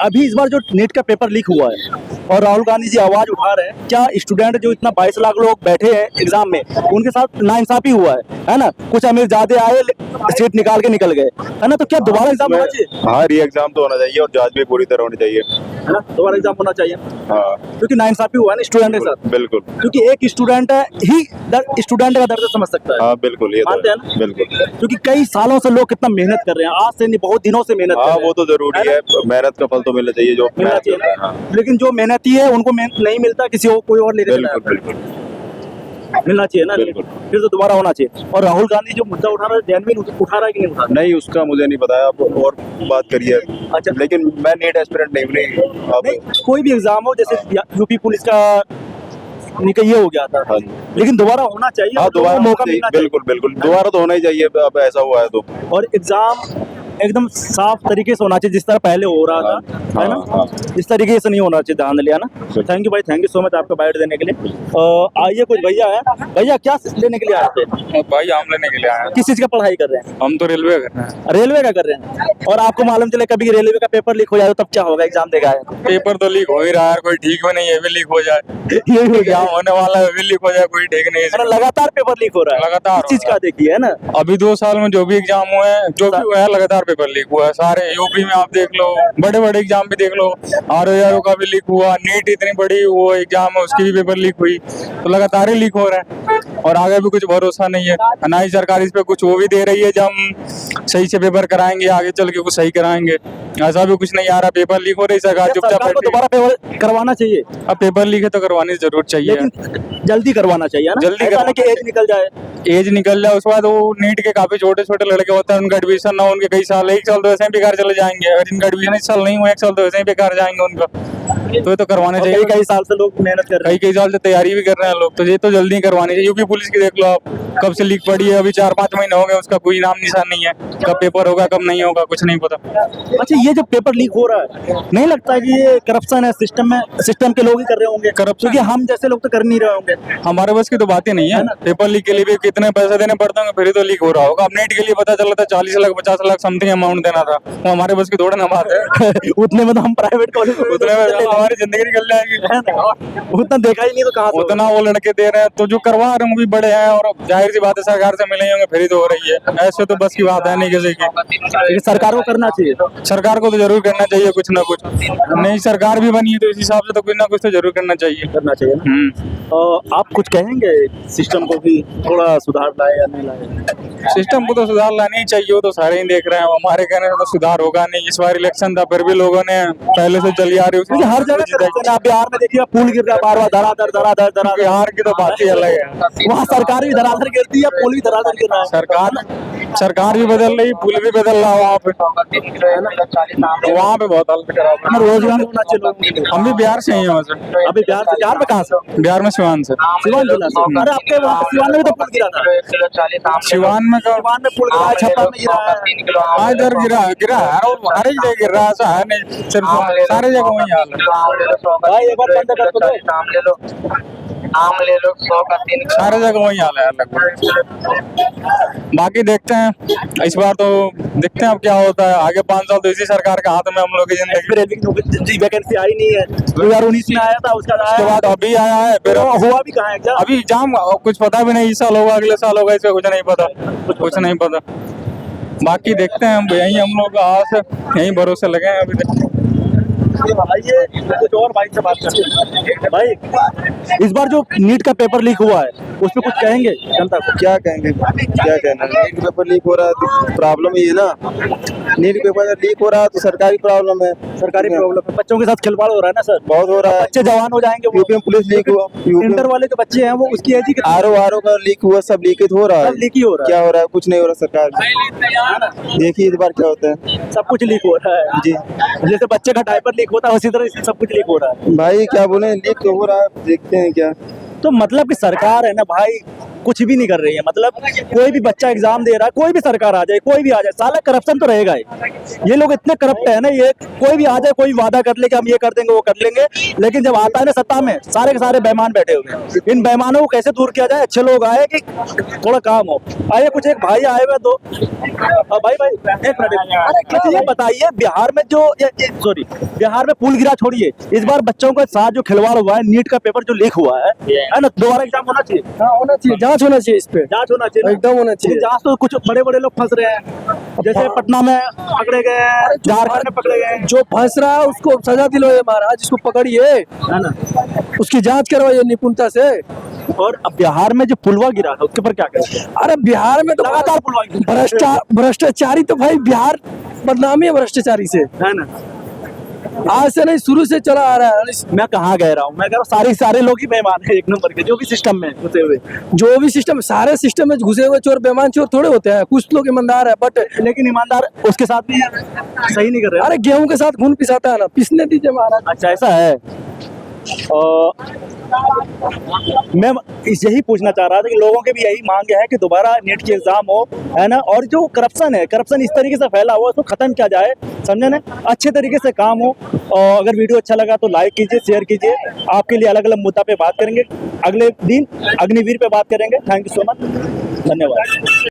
अभी इस बार जो नीट का पेपर लीक हुआ है और राहुल गांधी जी आवाज उठा रहे हैं, क्या स्टूडेंट जो इतना 22 लाख लोग बैठे हैं एग्जाम में उनके साथ नाइंसाफी हुआ है ना? कुछ अमीर ज्यादा आए, सीट निकाल के निकल गए, है ना? तो क्या दोबारा एग्जाम होना चाहिए? हाँ, री एग्जाम तो होना चाहिए और जांच भी पूरी तरह होनी चाहिए, है ना? दोबारा एग्जाम होना चाहिए। हाँ क्योंकि नाइंसाफी हुआ है ना स्टूडेंट के साथ। बिल्कुल। क्योंकि एक स्टूडेंट ही स्टूडेंट का दर्द समझ सकता है। हाँ बिल्कुल, ये मानते हैं तो ना? बिल्कुल। क्योंकि कई सालों से लोग कितना मेहनत कर रहे हैं, आज से नहीं बहुत दिनों से मेहनत कर हाँ रहे हैं। वो तो जरूरी है, मेहनत का फल तो मिलना चाहिए जो मिलना मेहनत चाहिए करता है। ना। हाँ लेकिन जो मेहनती है उनको मेहनत नहीं मिलता, किसी और कोई और ले लेता बिल्कुल है। बिल्कुल मिलना चाहिए ना। बिल्कुल। फिर तो दोबारा होना चाहिए। और राहुल गांधी जो मुद्दा उठा रहा है जेन्युइन उठा रहा है कि नहीं उठा रहा नहीं, उसका मुझे नहीं पता है, आप और बात करिए। अच्छा। लेकिन मैं नीट एस्पिरेंट नहीं हूँ, नहीं आप। नहीं, कोई भी एग्जाम हो, जैसे यूपी पुलिस का निकल ये हो गया था, हाँ लेकिन दोबारा होना चाहिए। हाँ, और लोगों दोबारा को मौका चाहिए, मिलना चाहिए। बिल्कुल बिल्कुल, दोबारा तो होना ही चाहिए। अब ऐसा हुआ है तो और एग्जाम एकदम साफ तरीके से होना चाहिए, जिस तरह पहले हो रहा था, है ना? हाँ। इस तरीके से नहीं होना चाहिए, ध्यान लिया ना। थैंक यू भाई, थैंक यू सो मच आपका बाइट देने के लिए। आइए, कुछ भैया है, भैया क्या लेने के लिए आए थे? भाई आम लेने के लिए आए हैं। किस चीज का पढ़ाई कर रहे हैं? हम तो रेलवे कर रहे हैं। रेलवे का कर रहे हैं। और आपको मालूम चले कभी रेलवे का पेपर लीक हो जाए तो तब क्या होगा? एग्जाम देगा पेपर तो लीक हो ही रहा है, कोई ठीक भी नहीं है, भी लीक हो जाए। यही हो गया। एग्जाम होने वाला है, भी लीक हो जाए, कोई ठीक नहीं है। लगातार पेपर लीक हो रहा है। लगातार इस चीज का देखिए, है ना? अभी 2 साल में जो भी एग्जाम हुए हैं, जो भी हुआ है, लगातार पेपर लीक हुआ है। सारे यूपी में आप देख लो, बड़े बड़े एग्जाम भी देख लो, RO का भी लीक हुआ, नीट इतनी बड़ी वो एग्जाम है उसकी भी पेपर लीक हुई, तो लगातार ही लीक हो रहा है। और आगे भी कुछ भरोसा नहीं है, ना ही सरकार इस पे कुछ वो भी दे रही है, जब हम सही से पेपर कराएंगे आगे चल के कुछ सही कराएंगे, ऐसा भी कुछ नहीं आ रहा। पेपर लीक हो रही, सरकार चुपचाप सरकार को बैठी है। दोबारा पेपर करवाना चाहिए, अब पेपर लीक है तो करवानी जरूर चाहिए। लेकिन जल्दी करवाना चाहिए, है ना? जल्दी ऐसा नहीं कि एज निकल जाए। एज निकल जाए, उसके बाद वो नीट के काफी छोटे छोटे लड़के होते हैं, उनका एडमिशन ना हो, उनके कई साल, 1 साल तो ऐसे ही बेकार चले जाएंगे। अगर इनका एडमिशन 1 साल नहीं हुआ, 1 साल तो ऐसे ही बेकार जाएंगे उनका। तो ये तो करवाने और चाहिए। कई साल से लोग मेहनत कर रहे हैं। कई साल से तैयारी भी कर रहे हैं लोग, तो ये तो जल्दी करवानी चाहिए। यूपी पुलिस की देख लो आप, कब से लीक पड़ी है, अभी 4-5 महीने हो गए, उसका कोई नाम निशान नहीं है। कब पेपर होगा कब नहीं होगा कुछ नहीं पता। अच्छा, ये जो पेपर लीक हो रहा है, नहीं लगता है कि ये करप्शन है सिस्टम में? सिस्टम के लोग ही कर रहे होंगे करप्शन, क्योंकि हम जैसे लोग तो कर नहीं रहे होंगे। हमारे बस की तो बात ही नहीं है। पेपर लीक के लिए भी कितने पैसे देने पड़ते होंगे, फिर ही तो लीक हो रहा होगा। अब नीट के लिए पता चला था 40 लाख 50 लाख समथिंग अमाउंट देना था, तो हमारे बस की थोड़ा ना बात है। उतने में तो हम प्राइवेट कॉलेज उतने में हमारी जिंदगी निकल जाएगी। उतना देखा ही नहीं तो कहाँ से उतना वो लड़के दे रहे हैं, तो जो करवा रहे हैं वो भी बड़े हैं, और जाहिर सी बात है सरकार से मिले होंगे फिर ही तो हो रही है। ऐसे तो बस की बात है नहीं किसी की। लेकिन सरकार को करना चाहिए। सरकार को तो जरूर करना चाहिए कुछ ना कुछ। नई सरकार भी बनी है तो इस हिसाब से तो कुछ ना कुछ तो जरूर करना चाहिए। करना चाहिए ना। आप कुछ कहेंगे सिस्टम को भी थोड़ा सुधार लाए या नहीं लाए? सिस्टम को तो सुधार लाना ही चाहिए, वो तो सारे ही देख रहे हैं। हमारे कहने से तो सुधार होगा नहीं। इस बार इलेक्शन था, फिर भी लोगों ने पहले से चली आ रही क्योंकि हर जगह करप्शन है। आप बिहार में देखिए, पुल गिर रहा है बार बार, धराधर। बिहार की तो बात ही अलग है। वहाँ सरकार भी धराधर गिरती है, पुल भी धराधर गिर रहा है। सरकार भी बदल रही, पुल भी बदल रहा है वहाँ पे। वहाँ पे बहुत हालत खराब है। रोजगार होना चाहिए। हम भी बिहार से ही हैं वैसे। अभी बिहार में कहाँ से? बिहार में सिवान से। सिवान जिला से। अरे आपके वहाँ सिवान में भी तो पुल गिरा था। सिवान में सिवान में पुल गिरा है, छप्पा में गिरा है। हाँ इधर गिरा है, और हर एक जगह गिर रहा है, ऐसा है नहीं सिर्फ सारे जगह वही हाल है। भाई एक बार बंद कर दो। आम ले लो 100 का 3 सारे जगह वही हाल है लगभग। बाकी देखते हैं इस बार, तो देखते हैं अब क्या होता है आगे। 5 साल तो इसी सरकार के हाथ में हम लोग की जिंदगी। रेलवे की नौकरी वैकेंसी आई नहीं है। 2019 में आया था, उसके बाद अभी आया है, फिर हुआ भी कहाँ है एग्जाम? अभी एग्जाम कुछ पता भी नहीं, इस साल होगा अगले साल होगा, इसका कुछ नहीं पता, कुछ नहीं पता। बाकी देखते हैं, यही हम लोग आस यही भरोसे लगे हैं अभी तक। आइए कुछ और भाई से बात करते हैं। भाई, इस बार जो नीट का पेपर लीक हुआ है उस पर कुछ कहेंगे जनता को? क्या कहेंगे, क्या कहना है? नीट पेपर लीक हो रहा है तो प्रॉब्लम ही है ना। नीट पेपर लीक हो रहा है तो सरकारी प्रॉब्लम है। सरकारी प्रॉब्लम है। बच्चों के साथ खिलवाड़ हो रहा है ना सर, बहुत हो रहा है। बच्चे जवान हो जाएंगे। यूपी में पुलिस लीक हुआ, इंटर वाले जो बच्चे हैं वो उसकी एज ही आर का लीक हुआ, सब लीकेज हो रहा है। लीक ही हो रहा है। क्या हो रहा है? कुछ नहीं हो रहा। सरकार देखिए इस बार क्या होता है। सब कुछ लीक हो रहा है जी। जैसे बच्चे का डायपर लीक होता है उसी तरह इससे सब कुछ लीक हो रहा है। भाई क्या बोले, लीक तो हो रहा है, देखते हैं क्या। तो मतलब कि सरकार है ना भाई, कुछ भी नहीं कर रही है। मतलब कोई भी बच्चा एग्जाम दे रहा है, कोई भी सरकार आ जाए, कोई भी आ जाए, साला करप्शन तो रहेगा ही। ये लोग इतने करप्ट है ना, ये कोई भी आ जाए, कोई वादा कर ले कि हम ये कर देंगे वो कर लेंगे, लेकिन जब आता है ना सत्ता में, सारे के सारे बेईमान बैठे हुए हैं। इन बेईमानों को कैसे दूर किया जाए? अच्छे लोग आए कि थोड़ा काम हो। आइए, कुछ एक भाई आए हुए दो भाई एक मिनट। अरे ये बताइए, बिहार में जो सॉरी बिहार में पुल गिरा छोड़िए, इस बार बच्चों के साथ जो खिलवाड़ हुआ है, नीट का पेपर जो लीक हुआ है ना, दोबारा एग्जाम होना चाहिए। हाँ होना चाहिए, जांच होना चाहिए, इस पे जांच होना चाहिए, एकदम होना चाहिए। जांच तो कुछ बड़े बड़े लोग फंस रहे हैं, जैसे पटना में पकड़े गए, झारखंड में पकड़े गए, जो फंस रहा है उसको सजा दिलवाइए महाराज, इसको पकड़िए, है ना। उसकी जांच करवाइए निपुणता से। और अब बिहार में जो पुलवा गिरा था उसके ऊपर क्या करेंगे? अरे बिहार में तो लगातार पुलवा गिरा। भ्रष्टाचारी तो भाई बिहार बदनामी है भ्रष्टाचारी से, है ना। आज से नहीं शुरू से चला आ रहा है। मैं कहाँ कह रहा हूँ, मैं कह रहा हूँ सारे लोग ही बेईमान है, एक नंबर के, जो भी सिस्टम में घुसे हुए। जो भी सिस्टम, सारे सिस्टम में घुसे हुए चोर बेईमान चोर थोड़े होते हैं, कुछ लोग ईमानदार है, बट लेकिन ईमानदार उसके साथ भी सही नहीं कर रहे। अरे गेहूं के साथ खून पिसाता है ना, पिसने दीजिए महाराज। अच्छा, ऐसा है। मैं यही पूछना चाह रहा था कि लोगों के भी यही मांग है कि दोबारा नीट की एग्जाम हो, है ना, और जो करप्शन है, करप्शन इस तरीके से फैला हुआ है, उसको खत्म किया जाए, समझे ना, अच्छे तरीके से काम हो। और अगर वीडियो अच्छा लगा तो लाइक कीजिए, शेयर कीजिए। आपके लिए अलग अलग मुद्दा पे बात करेंगे, अगले दिन अग्निवीर पे बात करेंगे। थैंक यू सो मच, धन्यवाद।